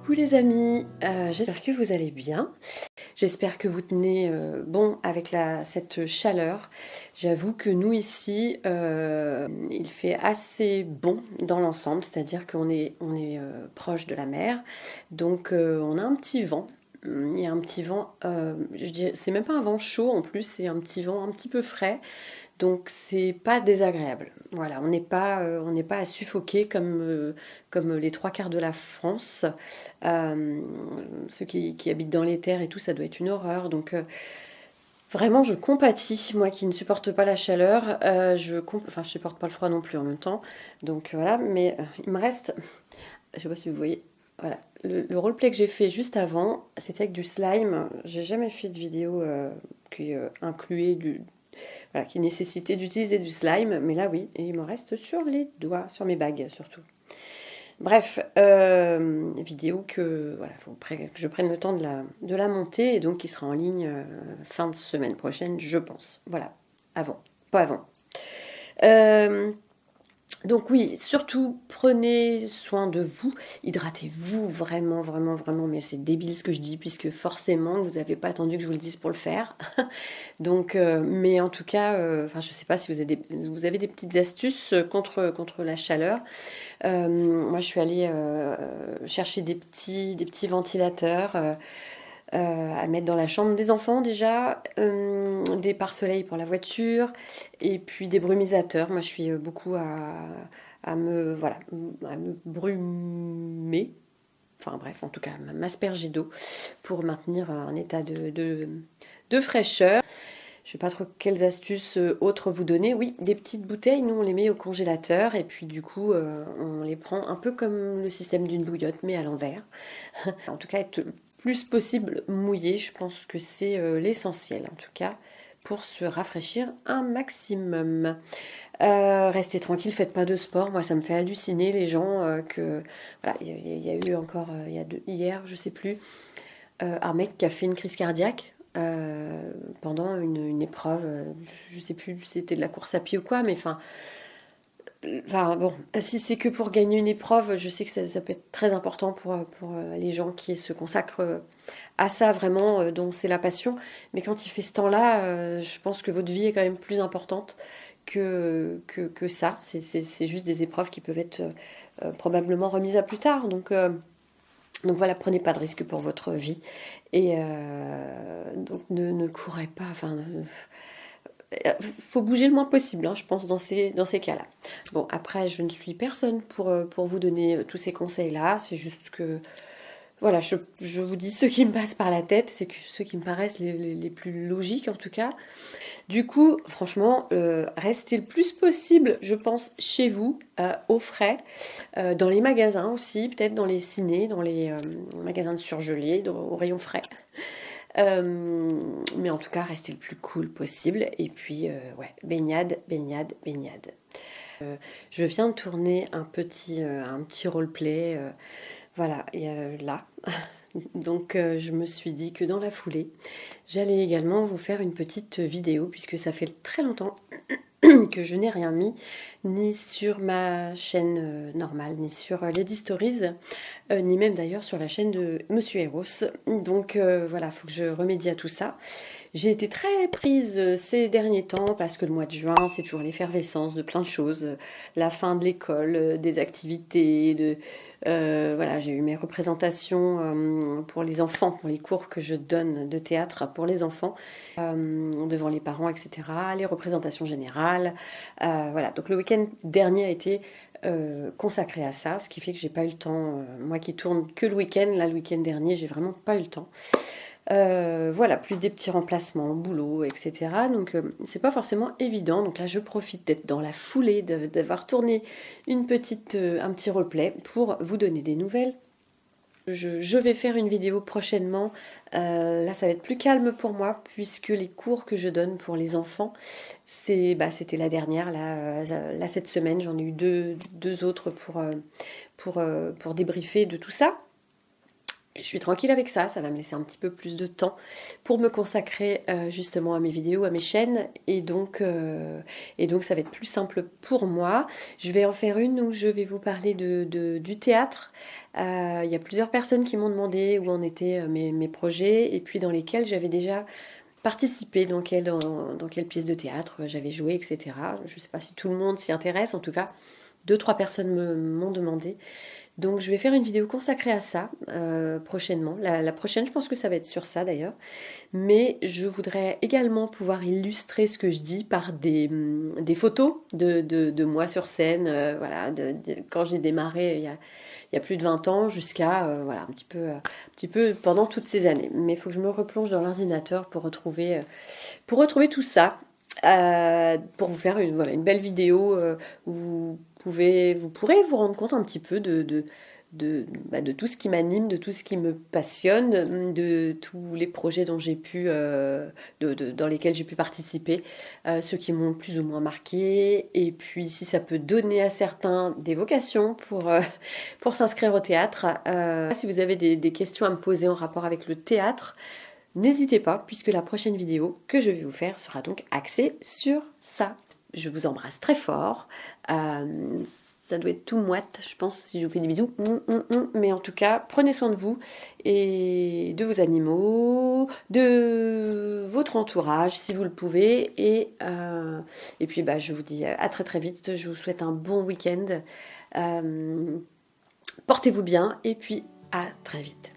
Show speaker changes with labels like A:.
A: Coucou les amis, j'espère que vous allez bien. J'espère que vous tenez bon avec cette chaleur. J'avoue que nous ici, il fait assez bon dans l'ensemble, c'est-à-dire qu'on est proche de la mer, donc on a un petit vent. Il y a un petit vent, c'est même pas un vent chaud en plus, c'est un petit vent un petit peu frais. Donc c'est pas désagréable. Voilà, on n'est pas à suffoquer comme les trois quarts de la France. Euh, Ceux qui habitent dans les terres et tout, ça doit être une horreur. Donc vraiment, je compatis, moi qui ne supporte pas la chaleur. Enfin, je supporte pas le froid non plus en même temps. Donc voilà, mais il me reste, je sais pas si vous voyez. Voilà, le roleplay que j'ai fait juste avant, c'était avec du slime. J'ai jamais fait de vidéo qui incluait voilà, qui nécessitait d'utiliser du slime, mais là oui, et il me reste sur les doigts, sur mes bagues surtout. Bref, vidéo que voilà, faut que je prenne le temps de la monter et donc qui sera en ligne fin de semaine prochaine, je pense. Voilà, avant, pas avant. Euh, donc oui, surtout prenez soin de vous, hydratez-vous vraiment, vraiment, vraiment, mais c'est débile ce que je dis puisque forcément vous n'avez pas attendu que je vous le dise pour le faire. Donc, mais en tout cas, enfin je sais pas si vous avez des petites astuces contre la chaleur. Moi je suis allée chercher des petits ventilateurs à mettre dans la chambre des enfants déjà, des pare-soleils pour la voiture, et puis des brumisateurs. Moi, je suis beaucoup voilà, à me brumer, enfin bref, en tout cas, m'asperger d'eau pour maintenir un état de fraîcheur. Je ne sais pas trop quelles astuces autres vous donner. Oui, des petites bouteilles, nous on les met au congélateur et puis du coup on les prend un peu comme le système d'une bouillotte mais à l'envers. En tout cas, être le plus possible mouillé, je pense que c'est l'essentiel en tout cas pour se rafraîchir un maximum. Restez tranquille, faites pas de sport. Moi, ça me fait halluciner les gens que voilà, il y a eu encore hier, je sais plus, un mec qui a fait une crise cardiaque pendant une épreuve. Je sais plus si c'était de la course à pied ou quoi, mais enfin bon, si c'est que pour gagner une épreuve, je sais que ça peut être très important pour les gens qui se consacrent à ça vraiment, dont c'est la passion. Mais quand il fait ce temps-là, je pense que votre vie est quand même plus importante que ça. C'est juste des épreuves qui peuvent être probablement remises à plus tard. Donc voilà, prenez pas de risque pour votre vie. Et donc ne courez pas. Enfin, faut bouger le moins possible, hein, je pense, dans ces cas-là. Bon, après, je ne suis personne pour vous donner tous ces conseils-là. C'est juste que, voilà, je vous dis ce qui me passe par la tête, c'est ceux qui me paraissent les plus logiques en tout cas. Du coup, franchement, restez le plus possible, je pense, chez vous, au frais, dans les magasins aussi, peut-être dans les cinés, dans les magasins de surgelés, au rayon frais. Mais en tout cas, restez le plus cool possible. Et puis, ouais, baignade, baignade, baignade. Je viens de tourner un petit roleplay, voilà, là. Donc, je me suis dit que dans la foulée, j'allais également vous faire une petite vidéo, puisque ça fait très longtemps que je n'ai rien mis, ni sur ma chaîne normale, ni sur Lady Stories, ni même d'ailleurs sur la chaîne de Monsieur Eros. Donc voilà, il faut que je remédie à tout ça. J'ai été très prise ces derniers temps parce que le mois de juin, c'est toujours l'effervescence de plein de choses. La fin de l'école, des activités, voilà, j'ai eu mes représentations pour les enfants, pour les cours que je donne de théâtre pour les enfants, devant les parents, etc. Les représentations générales. Voilà, donc le week-end dernier a été consacré à ça, ce qui fait que j'ai pas eu le temps, moi qui tourne que le week-end, là le week-end dernier, j'ai vraiment pas eu le temps. Voilà, plus des petits remplacements, boulot, etc. Donc c'est pas forcément évident. Donc là, je profite d'être dans la foulée, d'avoir tourné un petit roleplay pour vous donner des nouvelles. Je vais faire une vidéo prochainement. Là, ça va être plus calme pour moi puisque les cours que je donne pour les enfants, c'était la dernière. Là, cette semaine, j'en ai eu deux autres pour débriefer de tout ça. je suis tranquille avec ça, ça va me laisser un petit peu plus de temps pour me consacrer justement à mes vidéos, à mes chaînes, et donc ça va être plus simple pour moi. Je vais en faire une où je vais vous parler du théâtre. Il y a plusieurs personnes qui m'ont demandé où en étaient mes projets, et puis dans lesquels j'avais déjà participé, dans quelle pièce de théâtre j'avais joué, etc. Je ne sais pas si tout le monde s'y intéresse, en tout cas, deux, trois personnes m'ont demandé. Donc je vais faire une vidéo consacrée à ça prochainement. La prochaine, je pense que ça va être sur ça d'ailleurs. Mais je voudrais également pouvoir illustrer ce que je dis par des photos de moi sur scène, voilà, quand j'ai démarré il y a plus de 20 ans jusqu'à voilà, un petit peu pendant toutes ces années. Mais il faut que je me replonge dans l'ordinateur pour retrouver tout ça. Pour vous faire voilà, une belle vidéo où vous pourrez vous rendre compte un petit peu de tout ce qui m'anime, de tout ce qui me passionne, de tous les projets dont j'ai pu, dans lesquels j'ai pu participer, ceux qui m'ont plus ou moins marqué, et puis si ça peut donner à certains des vocations pour s'inscrire au théâtre. Si vous avez des questions à me poser en rapport avec le théâtre, n'hésitez pas, puisque la prochaine vidéo que je vais vous faire sera donc axée sur ça. Je vous embrasse très fort. Ça doit être tout moite, je pense, si je vous fais des bisous. Mais en tout cas, prenez soin de vous et de vos animaux, de votre entourage, si vous le pouvez. Et puis, je vous dis à très très vite. Je vous souhaite un bon week-end. Portez-vous bien et puis à très vite.